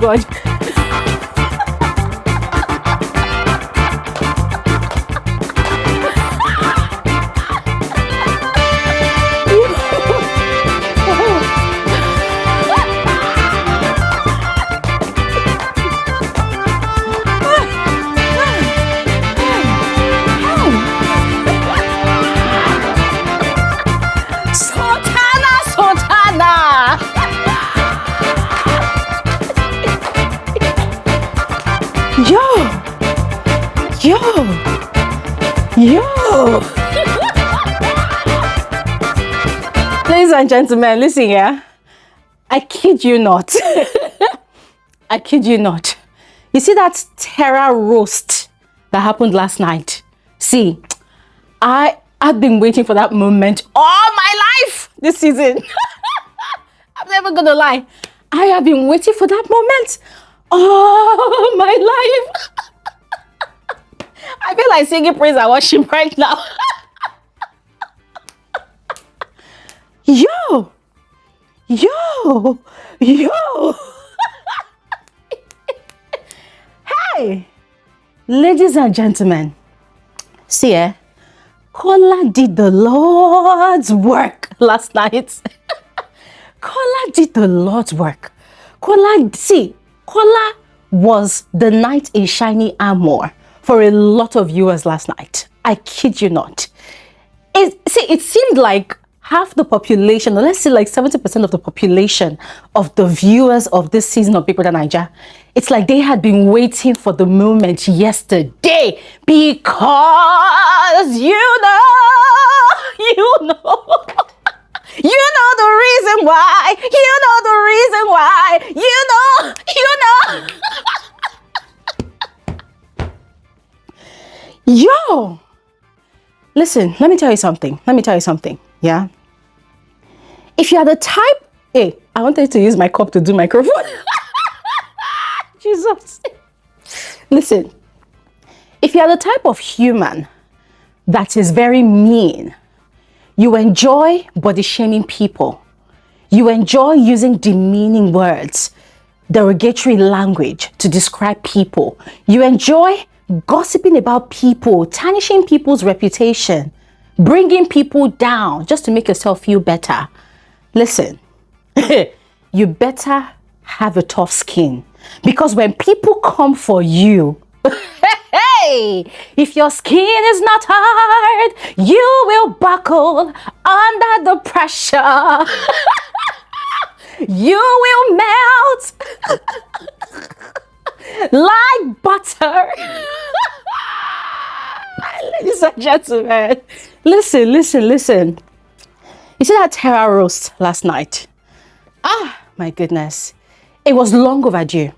God. Yo! Ladies and gentlemen, listen here. I kid you not. I kid you not. You see that Terra roast that happened last night? See, I've been waiting for that moment all my life this season. I'm never gonna lie. I have been waiting for that moment all my life. I feel like singing praise and worship right now. Yo! Hey! Ladies and gentlemen, see, Kola did the Lord's work last night. Kola did the Lord's work. Kola was the knight in shiny armor for a lot of viewers last night. I kid you not. It seemed like half the population, or let's say like 70% of the population of the viewers of this season of Bbnaija, it's like they had been waiting for the moment yesterday because you know the reason why, Yo, listen, let me tell you something, yeah? If you are the type, hey, I wanted to use my cup to do microphone. Jesus. Listen, if you are the type of human that is very mean, you enjoy body shaming people, you enjoy using demeaning words, derogatory language to describe people, you enjoy gossiping about people, tarnishing people's reputation, bringing people down just to make yourself feel better. Listen, you better have a tough skin, because when people come for you, hey, if your skin is not hard, you will buckle under the pressure. You will melt like butter. Ladies and gentlemen, listen. You see that Terra roast last night? Ah, my goodness. It was long overdue.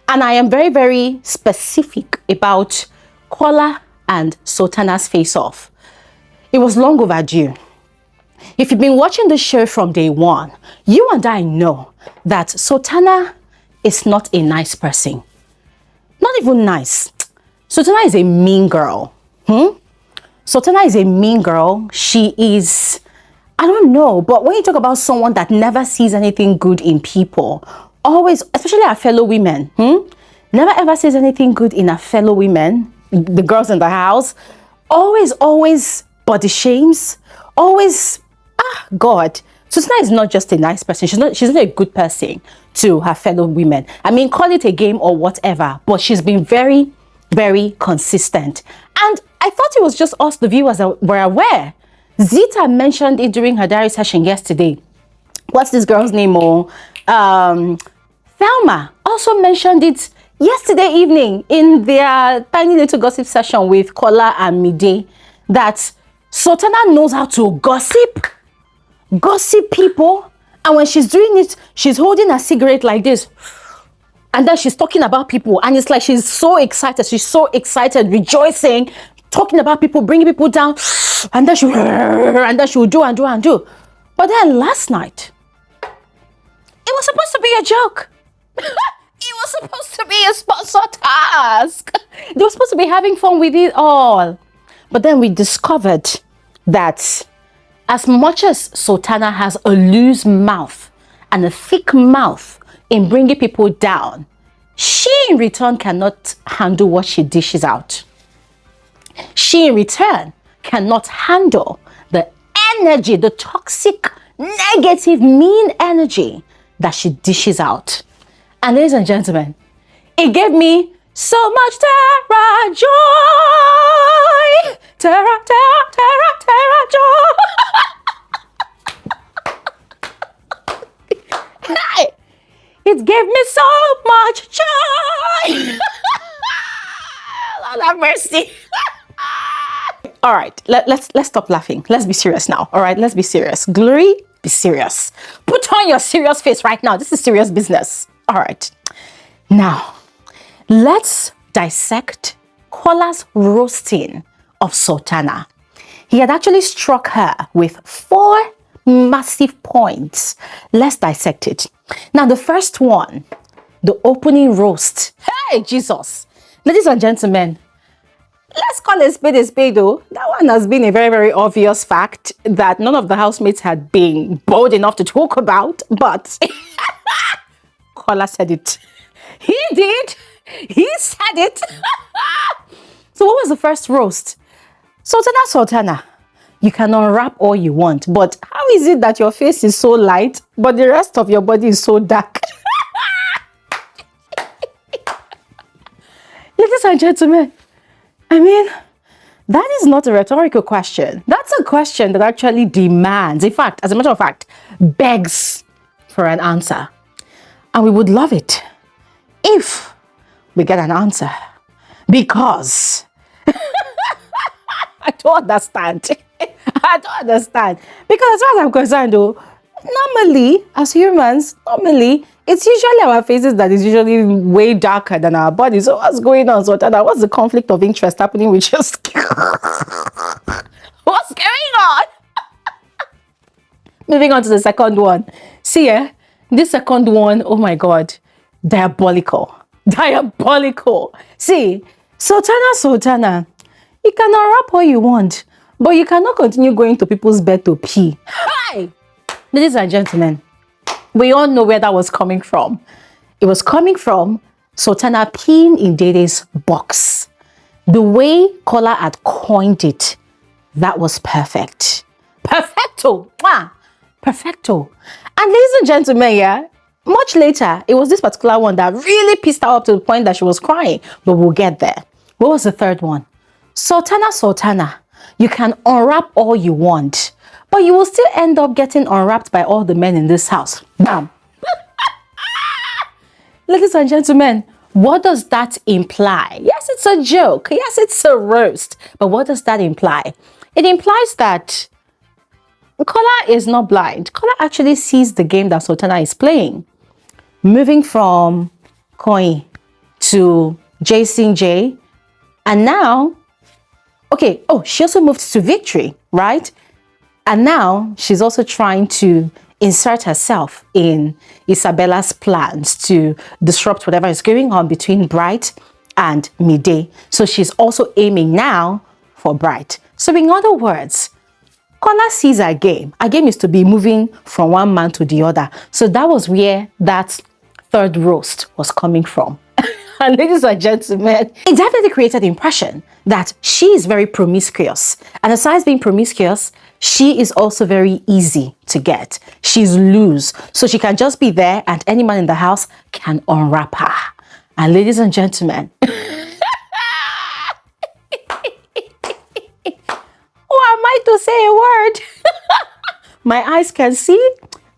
And I am very, very specific about Kola and Sultana's face-off. It was long overdue. If you've been watching the show from day one, you and I know that Sultana is not a nice person. Not even nice. Sultana is a mean girl. Sultana is a mean girl. She is, I don't know, but when you talk about someone that never sees anything good in people, always, especially our fellow women, never ever says anything good in our fellow women, the girls in the house, always body shames, always, God. Sultana is not just a nice person. She's not a good person to her fellow women. I mean, call it a game or whatever, but she's been very, very consistent. And I thought it was just us, the viewers, that were aware. Zita mentioned it during her diary session yesterday. What's this girl's name? Thelma also mentioned it yesterday evening in their tiny little gossip session with Kola and Mide, that Sultana knows how to gossip people, and when she's doing it, she's holding a cigarette like this, and then she's talking about people, and it's like she's so excited, rejoicing, talking about people, bringing people down, and then she will do and do. But then last night, it was supposed to be a joke. It was supposed to be a sponsored task. They were supposed to be having fun with it all. But then we discovered that as much as Sultana has a loose mouth and a thick mouth, in bringing people down, she in return cannot handle what she dishes out. She in return cannot handle the energy, the toxic, negative, mean energy that she dishes out. And ladies and gentlemen, it gave me so much Terra joy. Terra, Terra, Terra, Terra joy. It gave me so much joy. Lord have mercy. All right, let's stop laughing. Let's be serious now. All right, let's be serious. Glory, be serious. Put on your serious face right now. This is serious business. All right. Now, let's dissect Kola's roasting of Sultana. He had actually struck her with 4 massive points. Let's dissect it. Now, the first one, the opening roast. Hey, Jesus. Ladies and gentlemen, let's call a spade though. That one has been a very, very obvious fact that none of the housemates had been bold enough to talk about, but Kola said it. He did. He said it. So what was the first roast? Sultana, you can unwrap all you want, but how is it that your face is so light, but the rest of your body is so dark? Ladies and gentlemen, I mean, that is not a rhetorical question. That's a question that actually demands, in fact, as a matter of fact, begs for an answer. And we would love it if we get an answer. Because I don't understand. I don't understand. Because as far as I'm concerned though, normally, as humans, it's usually our faces that is usually way darker than our bodies. So what's going on, Sultana? What's the conflict of interest happening with your skin? What's going on? Moving on to the second one. See, this second one, oh my God, diabolical. Diabolical. See, Sultana, you can unwrap all you want, but you cannot continue going to people's bed to pee. Hi! Ladies and gentlemen, we all know where that was coming from. It was coming from Sultana peeing in Dede's box. The way Kola had coined it, that was perfect. Perfecto! Perfecto. And ladies and gentlemen, yeah, much later, it was this particular one that really pissed her up to the point that she was crying. But we'll get there. What was the third one? Sultana, you can unwrap all you want, but you will still end up getting unwrapped by all the men in this house. Bam. Ladies and gentlemen, what does that imply? Yes, it's a joke. Yes, it's a roast. But what does that imply? It implies that Kola is not blind. Kola actually sees the game that Sultana is playing. Moving from Coin to Jason J. And now, okay, she also moved to Victory, right? And now she's also trying to insert herself in Isabella's plans to disrupt whatever is going on between Bright and Mide. So she's also aiming now for Bright. So in other words, Kola sees her game. Her game is to be moving from one man to the other. So that was where that third roast was coming from. And ladies and gentlemen, it definitely created the impression that she is very promiscuous. And besides being promiscuous, she is also very easy to get. She's loose. So she can just be there and any man in the house can unwrap her. And ladies and gentlemen, who am I to say a word? My eyes can see,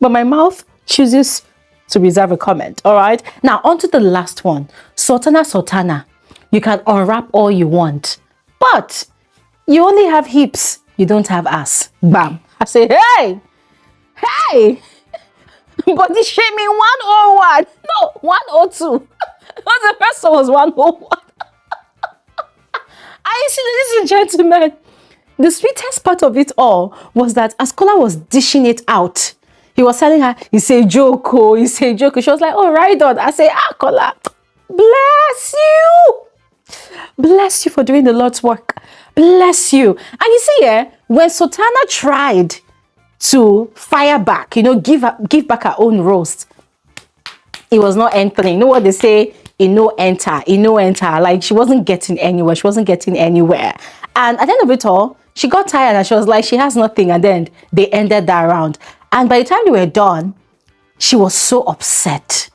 but my mouth chooses to reserve a comment. All right. Now, on to the last one. Sultana, you can unwrap all you want, but you only have hips. You don't have ass. Bam. I say, hey, body shaming 101. No, 102. The first one was 101. I see, ladies and gentlemen, the sweetest part of it all was that as Kola was dishing it out, he was telling her, it's a joke, it's a joke. She was like, oh, right on. I say, Kola, bless you. Bless you for doing the Lord's work. Bless you. And you see, when Sultana tried to fire back, give back her own roast, it was not entering. You know what they say? You know, enter. Like, she wasn't getting anywhere. And at the end of it all, she got tired and she was like, she has nothing. And then they ended that round. And by the time they were done, she was so upset.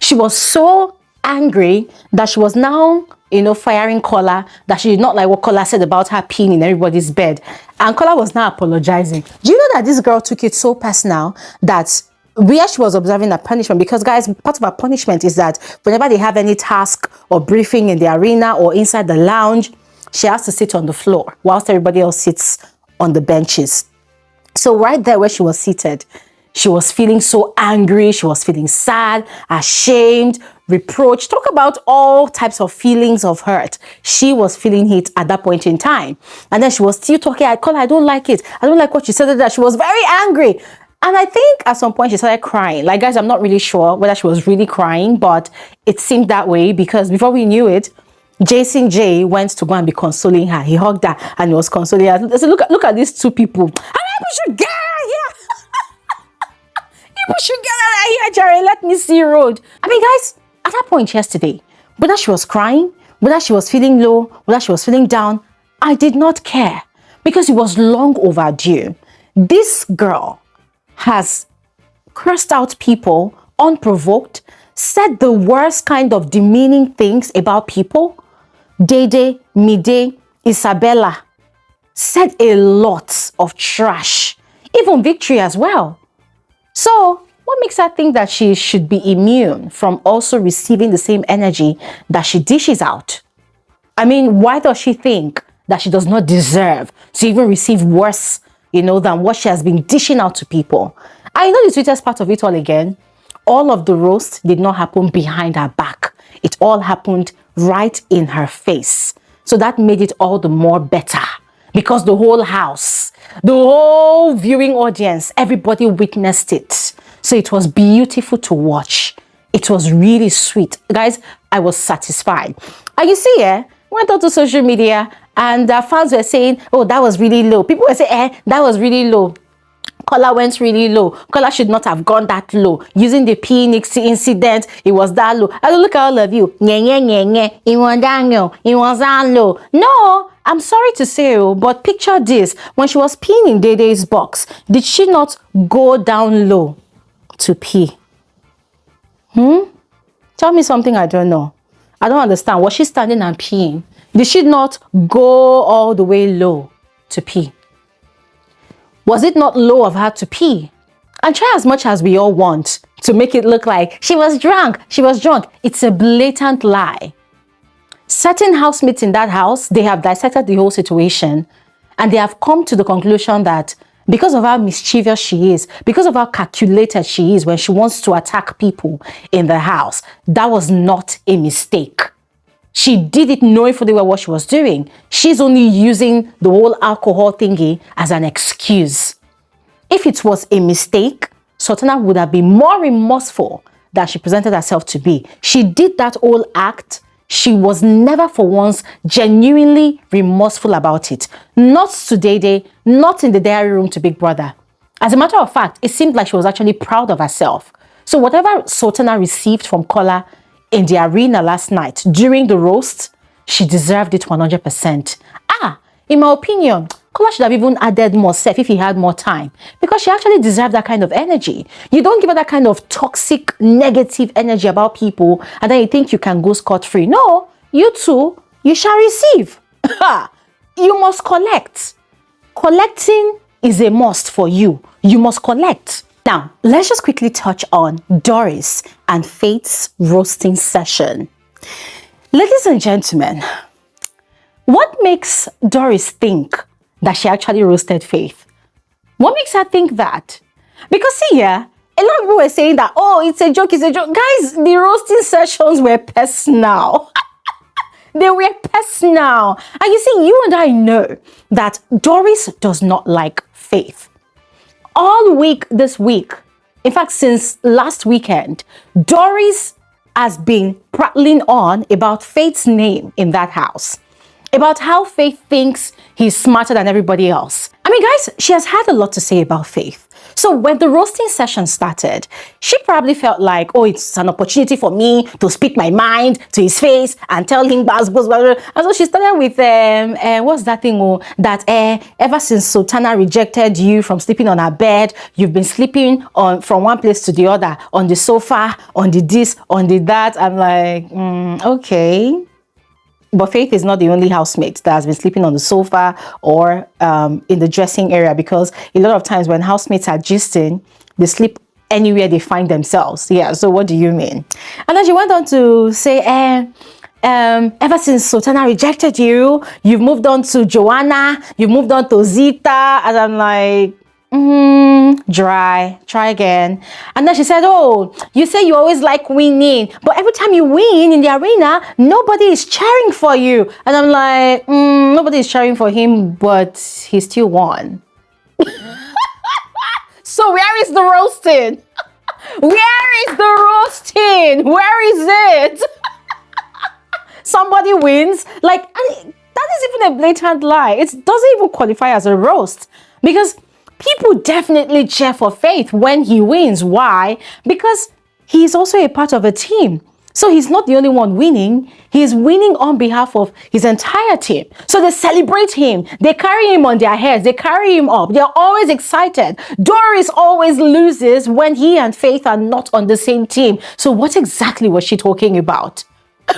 She was so angry that she was now, firing Kola, that she did not like what Kola said about her peeing in everybody's bed. And Kola was now apologizing. Do you know that this girl took it so personal that where she was observing a punishment? Because, guys, part of her punishment is that whenever they have any task or briefing in the arena or inside the lounge, she has to sit on the floor whilst everybody else sits on the benches. So right there where she was seated, she was feeling so angry. She was feeling sad, ashamed, reproach. Talk about all types of feelings of hurt. She was feeling it at that point in time. And then she was still talking. I called her, I don't like it. I don't like what she said. That she was very angry. And I think at some point she started crying. Like, guys, I'm not really sure whether she was really crying, but it seemed that way because before we knew it, Jason J went to go and be consoling her. He hugged her and he was consoling her. I said, look at these two people. How many people should get out here? People should get out of here, Jerry. Let me see road. I mean, guys, at that point yesterday, whether she was crying, whether she was feeling low, whether she was feeling down, I did not care because it was long overdue. This girl has cursed out people unprovoked, said the worst kind of demeaning things about people. Dede, Mide, Isabella said a lot of trash, even Victory as well. So what makes her think that she should be immune from also receiving the same energy that she dishes out? I mean, why does she think that she does not deserve to even receive worse, than what she has been dishing out to people? I know the sweetest part of it all again. All of the roast did not happen behind her back. It all happened right in her face. So that made it all the more better because the whole house, the whole viewing audience, everybody witnessed it. So it was beautiful to watch. It was really sweet. Guys, I was satisfied. And you see, went onto social media and fans were saying, oh, that was really low. People were saying, that was really low. Kola went really low. Kola should not have gone that low. Using the Phoenix incident, it was that low. I look at all of you. It was that low. No, I'm sorry to say, but picture this. When she was peeing in Dede's box, did she not go down low to pee? Tell me something I don't know. I don't understand. Was she standing and peeing? Did she not go all the way low to pee? Was it not low of her to pee? And try as much as we all want to make it look like she was drunk. It's a blatant lie. Certain housemates in that house, they have dissected the whole situation and they have come to the conclusion that because of how mischievous she is, because of how calculated she is when she wants to attack people in the house, that was not a mistake. She did it knowing fully well what she was doing. She's only using the whole alcohol thingy as an excuse. If it was a mistake, Sultana would have been more remorseful than she presented herself to be. She did that whole act. She was never for once genuinely remorseful about it. Not to Dede, not in the diary room to Big Brother. As a matter of fact, it seemed like she was actually proud of herself. So whatever Sultana received from Kola in the arena last night during the roast, she deserved it 100%. In my opinion, Kola should have even added more self if he had more time, because she actually deserved that kind of energy. You don't give her that kind of toxic, negative energy about people and then you think you can go scot-free. No, you too, you shall receive. You must collect. Collecting is a must for you. You must collect. Now, let's just quickly touch on Doris and Faith's roasting session. Ladies and gentlemen, what makes Doris think that she actually roasted Faith? What makes her think that? Because see here, a lot of people were saying that, oh, it's a joke. Guys, the roasting sessions were personal. They were personal. And you see, you and I know that Doris does not like Faith. All week this week, in fact, since last weekend, Doris has been prattling on about Faith's name in that house, about how Faith thinks he's smarter than everybody else. I I mean, guys, she has had a lot to say about Faith. So when the roasting session started, she probably felt like, oh, it's an opportunity for me to speak my mind to his face and tell him blah, blah, blah, blah. And so she started with, what's that thing, that ever since Sultana rejected you from sleeping on her bed, you've been sleeping on from one place to the other, on the sofa, on the this, on the that. I'm like, okay. But Faith is not the only housemate that has been sleeping on the sofa or in the dressing area, because a lot of times when housemates are gisting, they sleep anywhere they find themselves. Yeah, so what do you mean? And then she went on to say, ever since Sultana rejected you, you've moved on to Joanna, you've moved on to Zita. And I'm like, dry, try again. And then she said, oh, you say you always like winning, but every time you win in the arena, nobody is cheering for you. And I'm like, nobody is cheering for him, but he still won. So where is the roasting? Where is the roasting? Where is it? Somebody wins. Like, that is even a blatant lie. It doesn't even qualify as a roast, because people definitely cheer for Faith when he wins. Why? Because he's also a part of a team. So he's not the only one winning. He's winning on behalf of his entire team. So they celebrate him. They carry him on their heads. They carry him up. They're always excited. Doris always loses when he and Faith are not on the same team. So what exactly was she talking about? But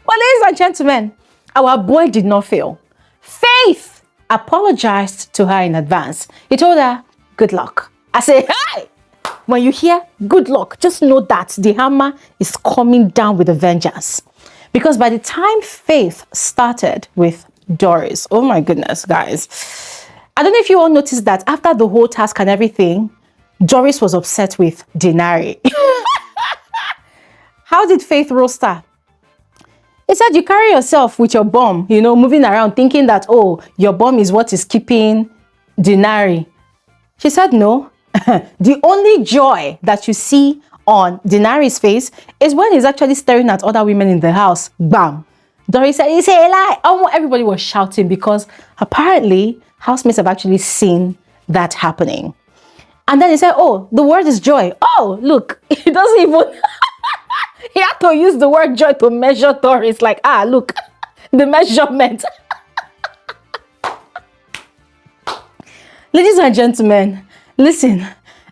ladies and gentlemen, our boy did not fail. Faith apologized to her in advance. He told her, good luck. I say, hey, when you hear good luck, just know that the hammer is coming down with a vengeance. Because by the time Faith started with Doris, oh my goodness, guys, I don't know if you all noticed that after the whole task and everything, Doris was upset with Denari. How did Faith roast her? He said, you carry yourself with your bum, moving around thinking that, oh, your bum is what is keeping Denari. She said, no. The only joy that you see on Denari's face is when he's actually staring at other women in the house. Bam. Doris said, it's a lie. Almost everybody was shouting because apparently housemates have actually seen that happening. And then he said, oh, the word is joy. Oh, look, he doesn't even... He had to use the word joy to measure Doris. Like, look, the measurement. Ladies and gentlemen, listen,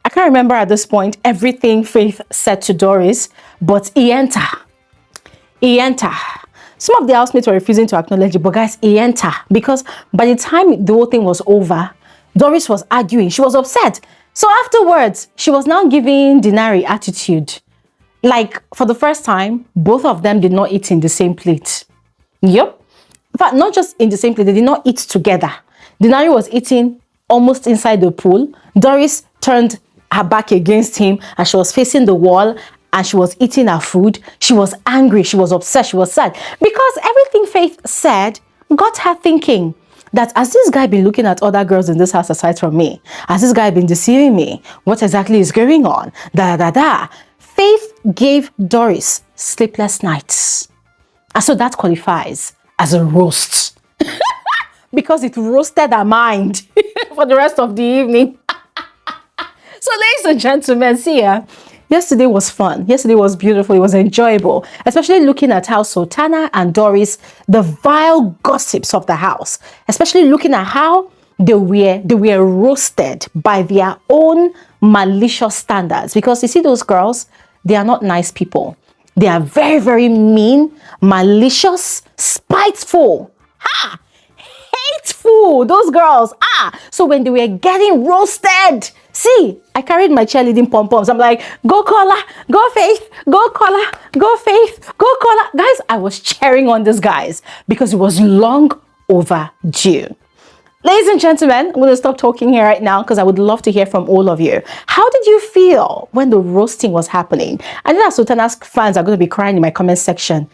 I can't remember at this point everything Faith said to Doris, but he entered. Some of the housemates were refusing to acknowledge it, but guys, he entered. Because by the time the whole thing was over, Doris was arguing. She was upset. So afterwards, she was now giving Denari attitude. Like, for the first time, both of them did not eat in the same plate. Yep. In fact, not just in the same plate, they did not eat together. Denari was eating almost inside the pool. Doris turned her back against him and she was facing the wall and she was eating her food. She was angry, she was upset, she was sad. Because everything Faith said got her thinking that, has this guy been looking at other girls in this house aside from me? Has this guy been deceiving me? What exactly is going on? Faith gave Doris sleepless nights. And so that qualifies as a roast. Because it roasted her mind for the rest of the evening. So ladies and gentlemen, see ya. Yesterday was fun. Yesterday was beautiful. It was enjoyable. Especially looking at how Sultana and Doris, the vile gossips of the house, especially looking at how they were roasted by their own malicious standards. Because you see those girls, they are not nice people. They are very, very mean, malicious, spiteful, hateful, those girls. So when they were getting roasted, see, I carried my cheerleading pom-poms. I'm like, go Kola, go Faith, go Kola, go Faith, go Kola. Guys, I was cheering on these guys because it was long overdue. Ladies and gentlemen, I'm going to stop talking here right now because I would love to hear from all of you. How did you feel when the roasting was happening? I know that Sultana's fans are going to be crying in my comment section.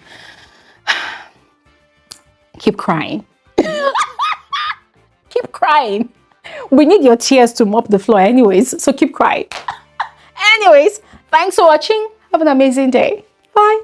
Keep crying. Keep crying. We need your tears to mop the floor anyways, so keep crying. Anyways, thanks for watching. Have an amazing day. Bye.